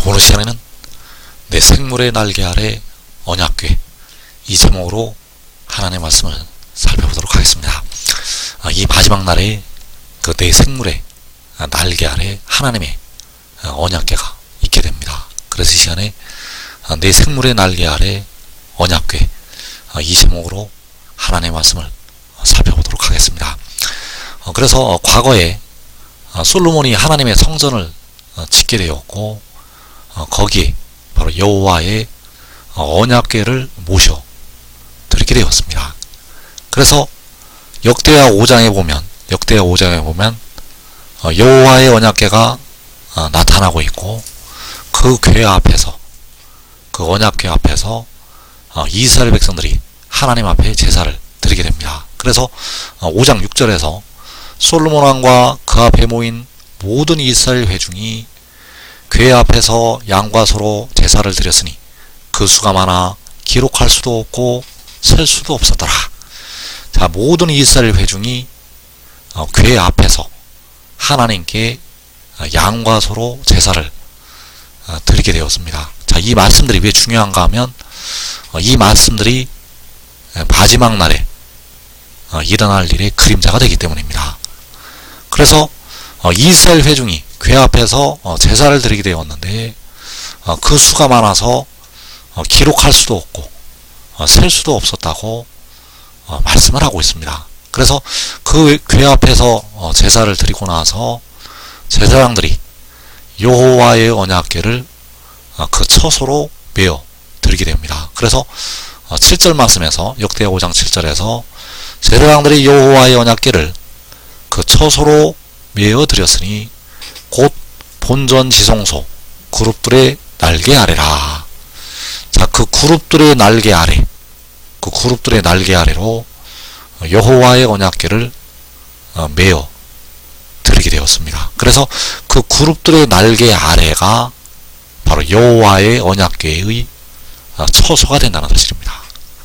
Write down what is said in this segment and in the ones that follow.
오늘 시간에는 내 생물의 날개 아래 언약궤, 이 제목으로 하나님의 말씀을 살펴보도록 하겠습니다. 이 마지막 날에 그 내 생물의 날개 아래 하나님의 언약궤가 있게 됩니다. 그래서 이 시간에 내 생물의 날개 아래 언약궤, 이 제목으로 하나님의 말씀을 살펴보도록 하겠습니다. 그래서 과거에 솔로몬이 하나님의 성전을 짓게 되었고, 거기에 바로 여호와의 언약궤를 모셔 드리게 되었습니다. 그래서 역대하 5장에 보면 여호와의 언약궤가 나타나고 있고, 그 궤 앞에서, 그 언약궤 앞에서 이스라엘 백성들이 하나님 앞에 제사를 드리게 됩니다. 그래서 5장 6절에서 솔로몬 왕과 그 앞에 모인 모든 이스라엘 회중이 궤 앞에서 양과 소로 제사를 드렸으니 그 수가 많아 기록할 수도 없고 셀 수도 없었더라. 자, 모든 이스라엘 회중이 궤 앞에서 하나님께 양과 소로 제사를 드리게 되었습니다. 자, 이 말씀들이 왜 중요한가 하면, 이 말씀들이 마지막 날에 일어날 일의 그림자가 되기 때문입니다. 그래서 이스라엘 회중이 궤 앞에서 제사를 드리게 되었는데, 그 수가 많아서 기록할 수도 없고 셀 수도 없었다고 말씀을 하고 있습니다. 그래서 그 궤 앞에서 제사를 드리고 나서 제사장들이 여호와의 언약궤를 그 처소로 메어 드리게 됩니다. 그래서 7절 말씀에서, 역대하 5장 7절에서 제사장들이 여호와의 언약궤를 그 처소로 메어 드렸으니 곧 본전 지성소 그룹들의 날개 아래라. 자, 그 그룹들의 날개 아래로 여호와의 언약궤를 메어 드리게 되었습니다. 그래서 그 그룹들의 날개 아래가 바로 여호와의 언약궤의 처소가 된다는 사실입니다.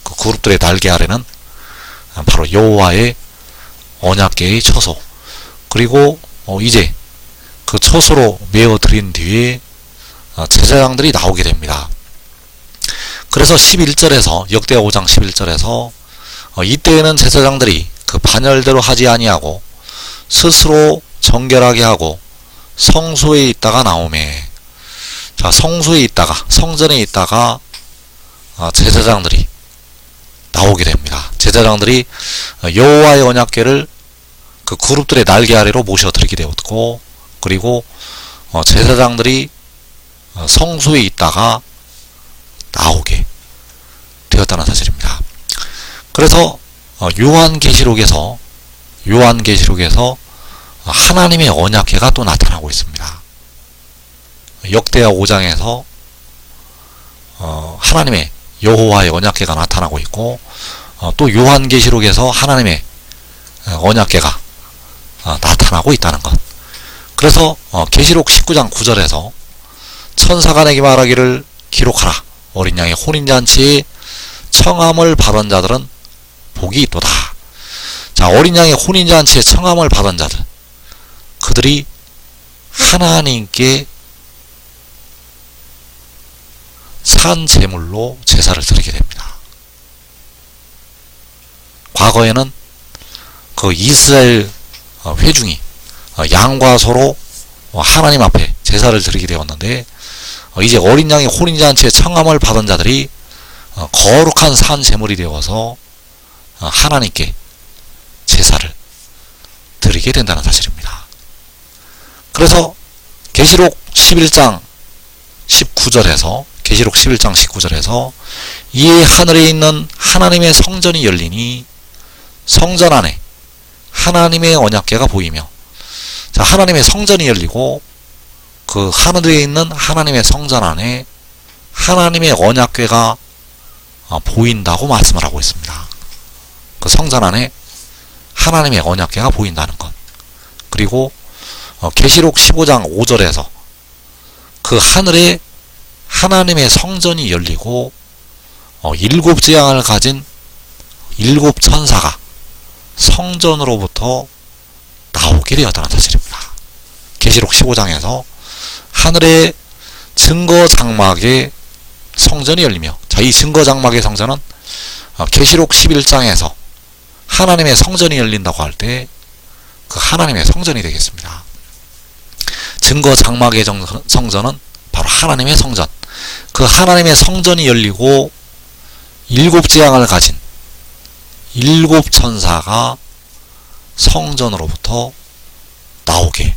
그 그룹들의 날개 아래는 바로 여호와의 언약궤의 처소, 그리고 이제 그 처소로 메어 드린 뒤에 제사장들이 나오게 됩니다. 그래서 11절에서, 역대하 5장 11절에서 이때에는 제사장들이 그 반열대로 하지 아니하고 스스로 정결하게 하고 성소에 있다가 나오매. 자, 성소에 있다가, 성전에 있다가 제사장들이 나오게 됩니다. 제사장들이 여호와의 언약궤를 그 그룹들의 날개 아래로 모셔드리게 되었고, 그리고 제사장들이 성소에 있다가 나오게 되었다는 사실입니다. 그래서 요한계시록에서 하나님의 언약궤가 또 나타나고 있습니다. 역대하 5장에서 하나님의 여호와의 언약궤가 나타나고 있고, 또 요한계시록에서 하나님의 언약궤가 나타나고 있다는 것. 그래서 계시록 19장 9절에서 천사가 내게 말하기를 기록하라. 어린 양의 혼인잔치에 청함을 받은 자들은 복이 있도다. 자, 어린 양의 혼인잔치에 청함을 받은 자들, 그들이 하나님께 산 제물로 제사를 드리게 됩니다. 과거에는 그 이스라엘 회중이 양과 소로 하나님 앞에 제사를 드리게 되었는데, 이제 어린 양의 혼인잔치에 청함을 받은 자들이 거룩한 산 제물이 되어서 하나님께 제사를 드리게 된다는 사실입니다. 그래서 계시록 11장 19절에서 이에 하늘에 있는 하나님의 성전이 열리니 성전 안에 하나님의 언약궤가 보이며. 자, 하나님의 성전이 열리고 그 하늘에 있는 하나님의 성전 안에 하나님의 언약궤가 보인다고 말씀을 하고 있습니다. 그 성전 안에 하나님의 언약궤가 보인다는 것. 그리고 계시록 15장 5절에서 그 하늘에 하나님의 성전이 열리고 7 재앙을 가진 7 천사가 성전으로부터 나오게 되었다는 사실입니다. 계시록 15장에서 하늘에 증거 장막의 성전이 열리며, 자, 이 증거 장막의 성전은 계시록 11장에서 하나님의 성전이 열린다고 할 때 그 하나님의 성전이 되겠습니다. 증거 장막의 성전은 바로 하나님의 성전. 그 하나님의 성전이 열리고 일곱 재앙을 가진 일곱 천사가 성전으로부터 나오게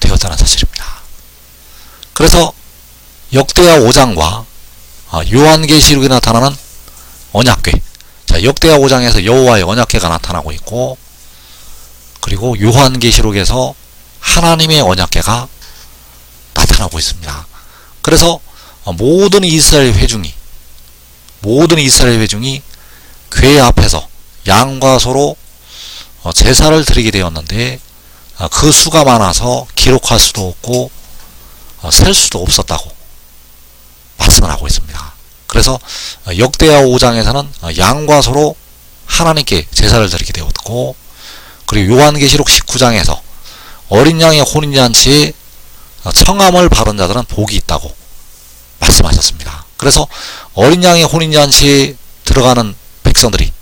되었다는 사실입니다. 그래서 역대하 5장과 요한계시록에 나타나는 언약궤, 자, 역대하 5장에서 여호와의 언약궤가 나타나고 있고, 그리고 요한계시록에서 하나님의 언약궤가 나타나고 있습니다. 그래서 모든 이스라엘 회중이 궤 앞에서 양과 소로 제사를 드리게 되었는데, 그 수가 많아서 기록할 수도 없고 셀 수도 없었다고 말씀을 하고 있습니다. 그래서 역대하 5장에서는 양과 소로 하나님께 제사를 드리게 되었고, 그리고 요한계시록 19장에서 어린 양의 혼인잔치에 청함을 받은 자들은 복이 있다고 말씀하셨습니다. 그래서 어린 양의 혼인잔치에 들어가는 백성들이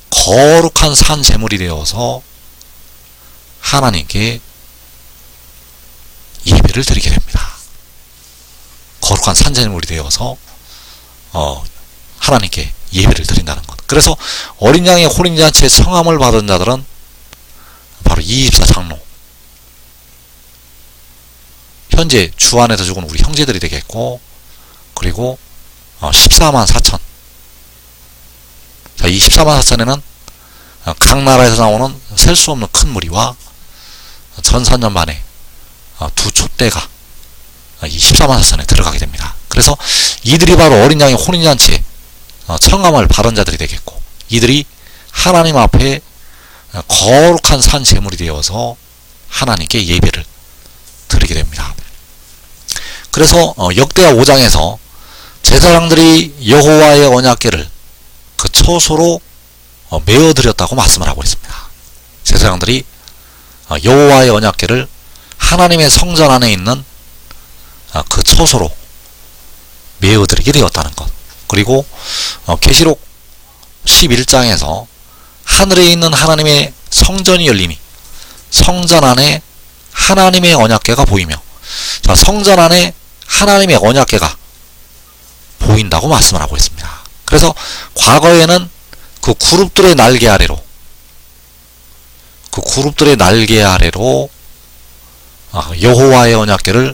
거룩한 산 제물이 되어서 하나님께 예배를 드리게 됩니다. 거룩한 산 제물이 되어서 하나님께 예배를 드린다는 것. 그래서 어린 양의 혼인잔치에 청함을 받은 자들은 바로 24장로, 현재 주 안에서 죽은 우리 형제들이 되겠고, 그리고 14만 4천. 자, 이 14만 4천에는 각 나라에서 나오는 셀 수 없는 큰 무리와 전산년 만에 두 촛대가 이 14만 4천에 들어가게 됩니다. 그래서 이들이 바로 어린 양의 혼인잔치에 청함을 받은 자들이 되겠고, 이들이 하나님 앞에 거룩한 산 제물이 되어서 하나님께 예배를 드리게 됩니다. 그래서 역대하 5장에서 제사장들이 여호와의 언약궤를 그 처소로 메어드렸다고 말씀을 하고 있습니다. 제사장들이 여호와의 언약궤를 하나님의 성전 안에 있는 그 처소로 메어드리게 되었다는 것. 그리고 계시록 11장에서 하늘에 있는 하나님의 성전이 열리니 성전 안에 하나님의 언약궤가 보이며, 자, 성전 안에 하나님의 언약궤가 보인다고 말씀을 하고 있습니다. 그래서 과거에는 그 그룹들의 날개 아래로 여호와의 언약궤를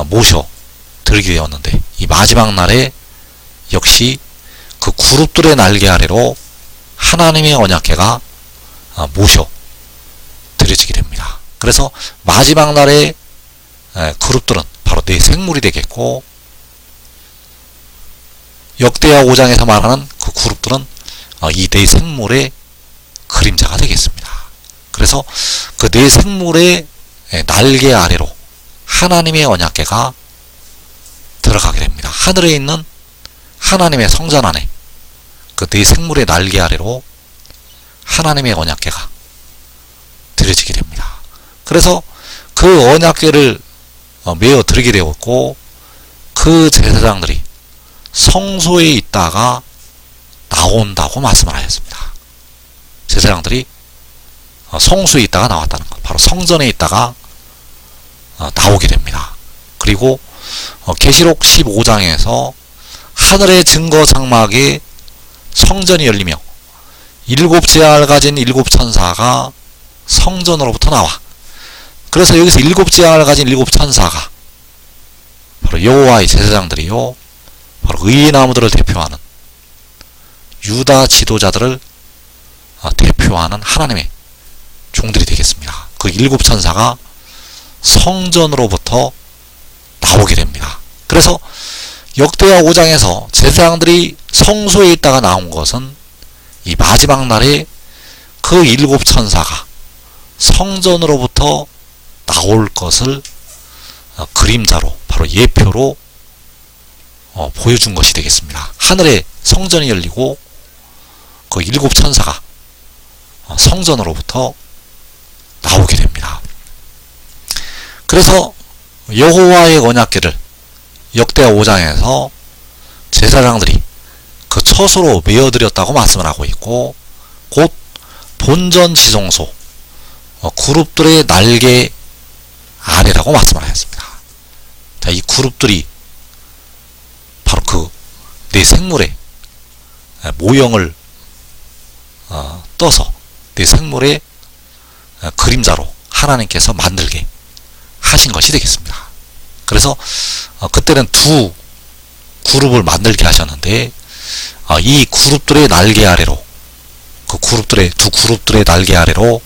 모셔 들게 되었는데, 이 마지막 날에 역시 그 그룹들의 날개 아래로 하나님의 언약궤가 모셔 드려지게 됩니다. 그래서 마지막 날에 그룹들은 바로 내 생물이 되겠고, 역대하 5장에서 말하는 그 그룹들은 이 내 생물의 그림자가 되겠습니다. 그래서 그 내 생물의 날개 아래로 하나님의 언약궤가 들어가게 됩니다. 하늘에 있는 하나님의 성전 안에 그 내 생물의 날개 아래로 하나님의 언약궤가 드려지게 됩니다. 그래서 그 언약궤를 메어 드리게 되었고, 그 제사장들이 성소에 있다가 나온다고 말씀을 하셨습니다. 제사장들이 성소에 있다가 나왔다는 것, 바로 성전에 있다가 나오게 됩니다. 그리고 계시록 15장에서 하늘의 증거 장막에 성전이 열리며 일곱 재앙을 가진 일곱 천사가 성전으로부터 나와. 그래서 여기서 일곱 재앙을 가진 일곱 천사가 바로 여호와의 제사장들이요, 바로 의의 나무들을 대표하는 유다 지도자들을 대표하는 하나님의 종들이 되겠습니다. 그 일곱 천사가 성전으로부터 나오게 됩니다. 그래서 역대하 5장에서 제사장들이 성소에 있다가 나온 것은 이 마지막 날에 그 일곱 천사가 성전으로부터 나올 것을 그림자로, 바로 예표로 보여준 것이 되겠습니다. 하늘에 성전이 열리고 그 일곱 천사가 성전으로부터 나오게 됩니다. 그래서 여호와의 언약궤를 역대하 5장에서 제사장들이 그 처소로 메어드렸다고 말씀을 하고 있고, 곧 본전 지성소 그룹들의 날개 아래라고 말씀을 하였습니다. 자, 이 그룹들이 바로 그 내 생물의 모형을 떠서 내 생물의 그림자로 하나님께서 만들게 하신 것이 되겠습니다. 그래서 그때는 두 그룹을 만들게 하셨는데, 이 그룹들의 날개 아래로, 그 그룹들의 두 그룹들의 날개 아래로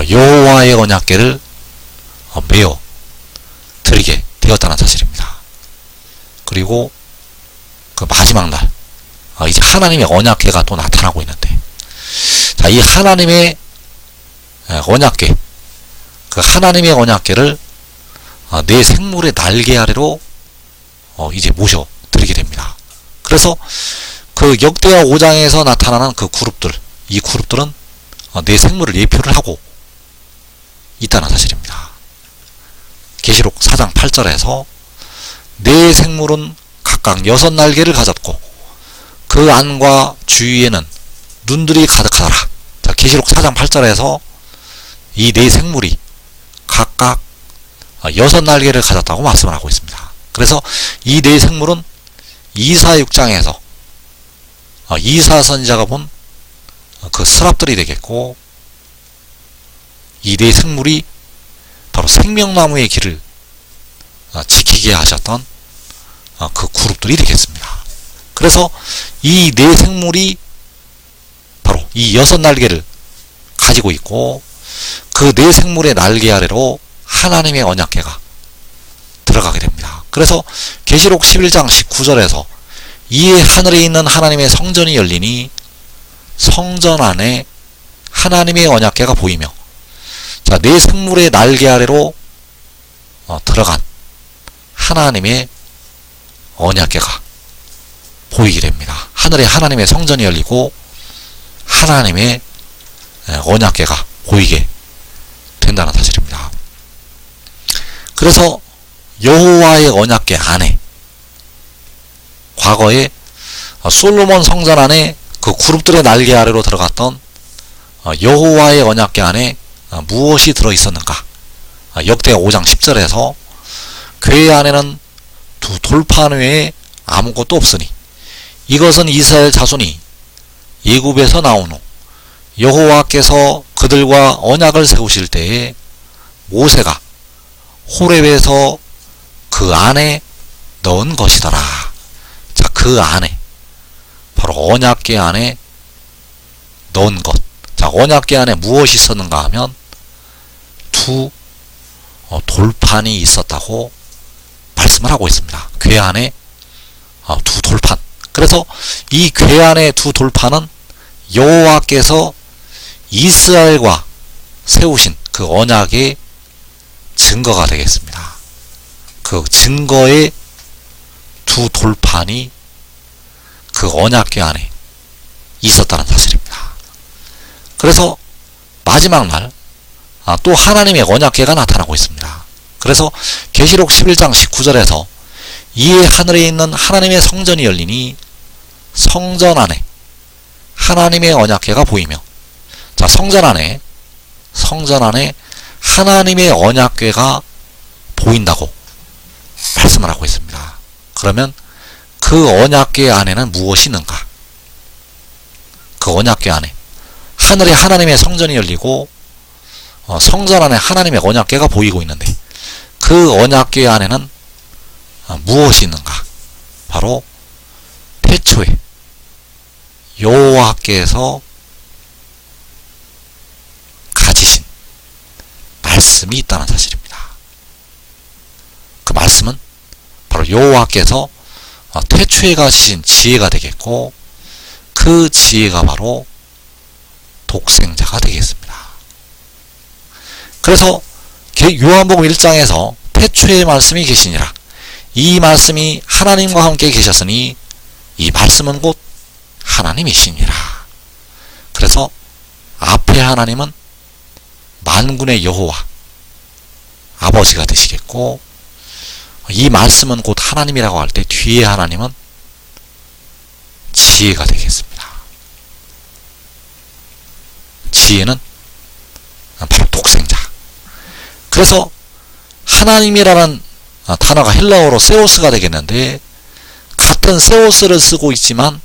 여호와의 언약궤를 메어 드리게 되었다는 사실입니다. 그리고 그 마지막 날 이제 하나님의 언약궤가 또 나타나고 있는데, 자, 이 하나님의 언약궤, 그 하나님의 언약궤를 내 생물의 날개 아래로 이제 모셔 드리게 됩니다. 그래서 그 역대하 5장에서 나타나는 그 그룹들, 이 그룹들은 내 생물을 예표를 하고 있다는 사실입니다. 계시록 4장 8절에서 내 생물은 각각 6날개를 가졌고 그 안과 주위에는 눈들이 가득하더라. 자, 계시록 4장 8절에서 이 네 생물이 각각 6날개를 가졌다고 말씀을 하고 있습니다. 그래서 이 네 생물은 이사 6장에서 이사 선지자가 본 그 스랍들이 되겠고, 이 네 생물이 바로 생명나무의 길을 지키게 하셨던 그 그룹들이 되겠습니다. 그래서 이 네 생물이 바로 이 6날개를 가지고 있고, 그 네 생물의 날개 아래로 하나님의 언약궤가 들어가게 됩니다. 그래서 계시록 11장 19절에서 이에 하늘에 있는 하나님의 성전이 열리니 성전 안에 하나님의 언약궤가 보이며, 자, 네 생물의 날개 아래로 들어간 하나님의 언약궤가 보이게 됩니다. 하늘에 하나님의 성전이 열리고 하나님의 언약궤가 보이게 된다는 사실입니다. 그래서 여호와의 언약궤 안에, 과거에 솔로몬 성전 안에 그 그룹들의 날개 아래로 들어갔던 여호와의 언약궤 안에 무엇이 들어있었는가? 역대하 5장 10절에서 궤 안에는 두 돌판 외에 아무것도 없으니 이것은 이스라엘 자손이 애굽에서 나온 후 여호와께서 그들과 언약을 세우실 때에 모세가 호렙에서 그 안에 넣은 것이더라. 자, 그 안에, 바로 언약궤 안에 넣은 것. 자, 언약궤 안에 무엇이 있었는가 하면 두 돌판이 있었다고 말씀을 하고 있습니다. 궤 안에 두 돌판. 그래서 이 궤 안에 두 돌판은 여호와께서 이스라엘과 세우신 그 언약의 증거가 되겠습니다. 그 증거의 두 돌판이 그 언약궤 안에 있었다는 사실입니다. 그래서 마지막 날 또 하나님의 언약궤가 나타나고 있습니다. 그래서 계시록 11장 19절에서 이에 하늘에 있는 하나님의 성전이 열리니 성전 안에 하나님의 언약궤가 보이며, 자, 성전 안에 하나님의 언약궤가 보인다고 말씀을 하고 있습니다. 그러면 그 언약궤 안에는 무엇이 있는가? 그 언약궤 안에 하늘에 하나님의 성전이 열리고 성전 안에 하나님의 언약궤가 보이고 있는데, 그 언약궤 안에는 무엇이 있는가? 바로 태초에 여호와께서 가지신 말씀이 있다는 사실입니다. 그 말씀은 바로 여호와께서 태초에 가지신 지혜가 되겠고, 그 지혜가 바로 독생자가 되겠습니다. 그래서 요한복음 1장에서 태초에 말씀이 계시니라, 이 말씀이 하나님과 함께 계셨으니 이 말씀은 곧 하나님이시니라. 그래서 앞에 하나님은 만군의 여호와 아버지가 되시겠고, 이 말씀은 곧 하나님이라고 할 때 뒤에 하나님은 지혜가 되겠습니다. 지혜는 바로 독생자. 그래서 하나님이라는 단어가 헬라어로 세오스가 되겠는데, 같은 세오스를 쓰고 있지만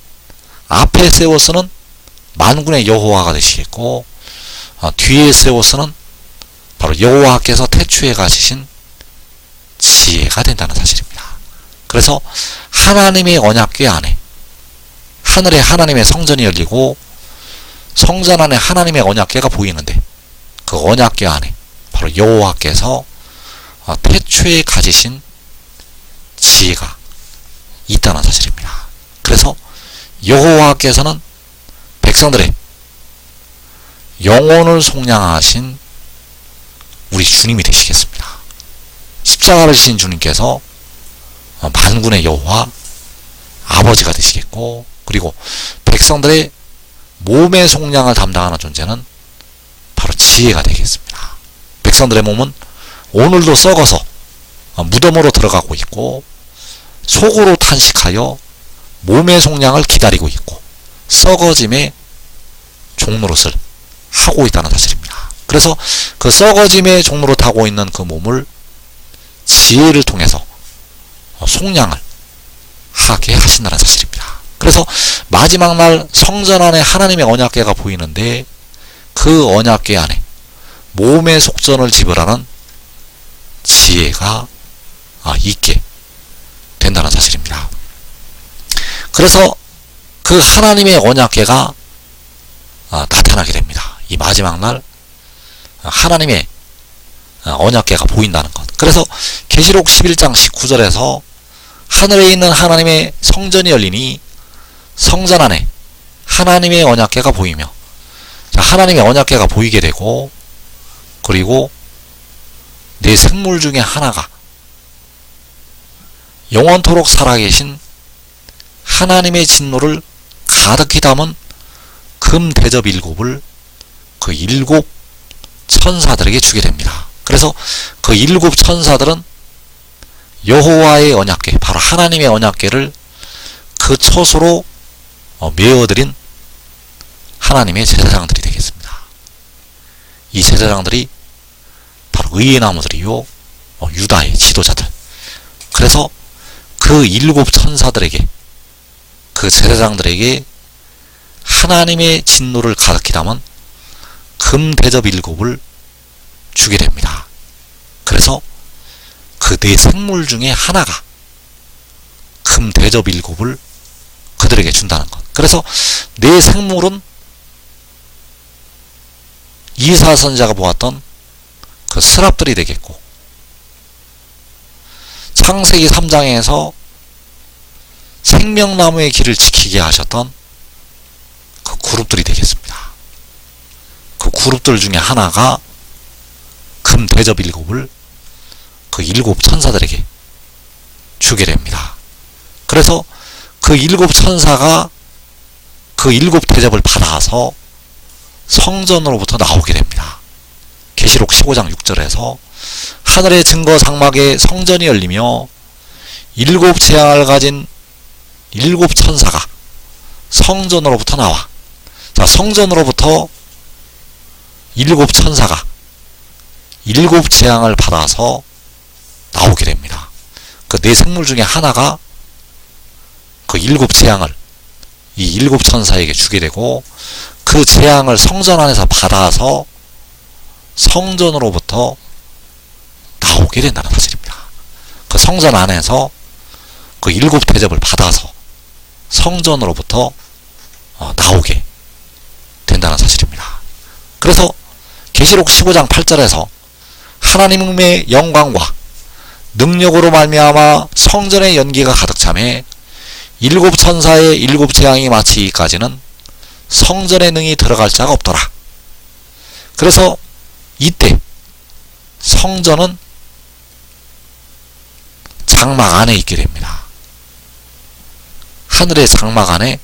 앞에 세오스는 만군의 여호와가 되시겠고, 뒤에 세오스는 바로 여호와께서 태초에 가지신 지혜가 된다는 사실입니다. 그래서 하나님의 언약궤 안에 하늘에 하나님의 성전이 열리고 성전 안에 하나님의 언약궤가 보이는데, 그 언약궤 안에 바로 여호와께서 태초에 가지신 지혜가 있다는 사실입니다. 그래서 여호와께서는 백성들의 영혼을 속량하신 우리 주님이 되시겠습니다. 십자가를 지신 주님께서 만군의 여호와 아버지가 되시겠고, 그리고 백성들의 몸의 속량을 담당하는 존재는 바로 지혜가 되겠습니다. 백성들의 몸은 오늘도 썩어서 무덤으로 들어가고 있고, 속으로 탄식하여 몸의 속량을 기다리고 있고, 썩어짐의 종노릇을 하고 있다는 사실입니다. 그래서 그 썩어짐의 종노릇 하고 있는 그 몸을 지혜를 통해서 속량을 하게 하신다는 사실입니다. 그래서 마지막 날 성전 안에 하나님의 언약궤가 보이는데, 그 언약궤 안에 몸의 속전을 지불하는 지혜가 있게 된다는 사실입니다. 그래서 그 하나님의 언약궤가 나타나게 됩니다. 이 마지막 날 하나님의 언약궤가 보인다는 것. 그래서 계시록 11장 19절에서 하늘에 있는 하나님의 성전이 열리니 성전 안에 하나님의 언약궤가 보이며, 하나님의 언약궤가 보이게 되고, 그리고 네 생물 중에 하나가 영원토록 살아계신 하나님의 진노를 가득히 담은 금 대접 7을 그 7 천사들에게 주게 됩니다. 그래서 그 7 천사들은 여호와의 언약궤, 바로 하나님의 언약궤를 그 처소로 메어드린 하나님의 제사장들이 되겠습니다. 이 제사장들이 바로 의의 나무들이요, 유다의 지도자들. 그래서 그 7 천사들에게, 그 제사장들에게 하나님의 진노를 가득히 담은 금 대접 7을 주게 됩니다. 그래서 그 네 생물 중에 하나가 금 대접 7을 그들에게 준다는 것. 그래서 네 생물은 이사 선지자가 보았던 그 스랍들이 되겠고, 창세기 3장에서 생명나무의 길을 지키게 하셨던 그 그룹들이 되겠습니다. 그 그룹들 중에 하나가 금 대접 7을 그 7 천사들에게 주게 됩니다. 그래서 그 7 천사가 그 7 대접을 받아서 성전으로부터 나오게 됩니다. 계시록 15장 6절에서 하늘의 증거 장막에 성전이 열리며 7 재앙을 가진 7 천사가 성전으로부터 나와, 성전으로부터 7 천사가 7 재앙을 받아서 나오게 됩니다. 그 네 생물 중에 하나가 그 7 재앙을 이 7 천사에게 주게 되고, 그 재앙을 성전 안에서 받아서 성전으로부터 나오게 된다는 사실입니다. 그 성전 안에서 그 7 대접을 받아서 성전으로부터 나오게 된다는 사실입니다. 그래서 계시록 15장 8절에서 하나님의 영광과 능력으로 말미암아 성전의 연기가 가득 차매 7 천사의 7 재앙이 마치기까지는 성전의 능이 들어갈 자가 없더라. 그래서 이때 성전은 장막 안에 있게 됩니다. 하늘의 장막 안에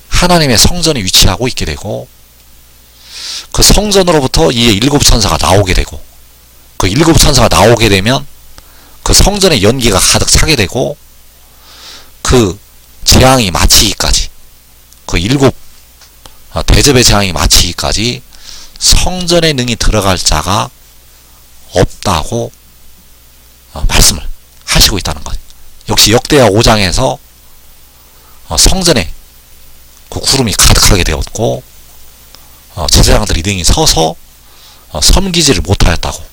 하나님의 성전이 위치하고 있게 되고, 그 성전으로부터 이 7 천사가 나오게 되고, 그 7 천사가 나오게 되면 그 성전의 연기가 가득 차게 되고 그 재앙이 마치기까지 그 7 대접의 재앙이 마치기까지 성전에 능히 들어갈 자가 없다고 말씀을 하시고 있다는 것. 역시 역대하 5장에서 성전에 그 구름이 가득하게 되었고 제사장들이 능히 서서 섬기지를 못하였다고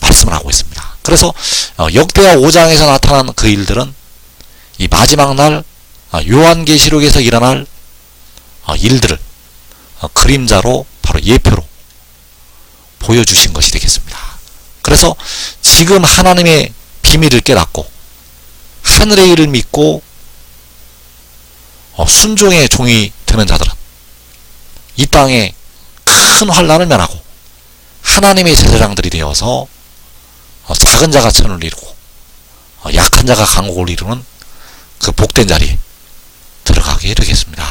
말씀을 하고 있습니다. 그래서 역대하 5장에서 나타난 그 일들은 이 마지막 날 요한계시록에서 일어날 일들을 그림자로 바로 예표로 보여주신 것이 되겠습니다. 그래서 지금 하나님의 비밀을 깨닫고 하늘의 일을 믿고 순종의 종이 되는 자들은 이 땅에 큰 환난을 면하고 하나님의 제사장들이 되어서 작은 자가 천을 이루고 약한 자가 강국을 이루는 그 복된 자리에 들어가게 되겠습니다.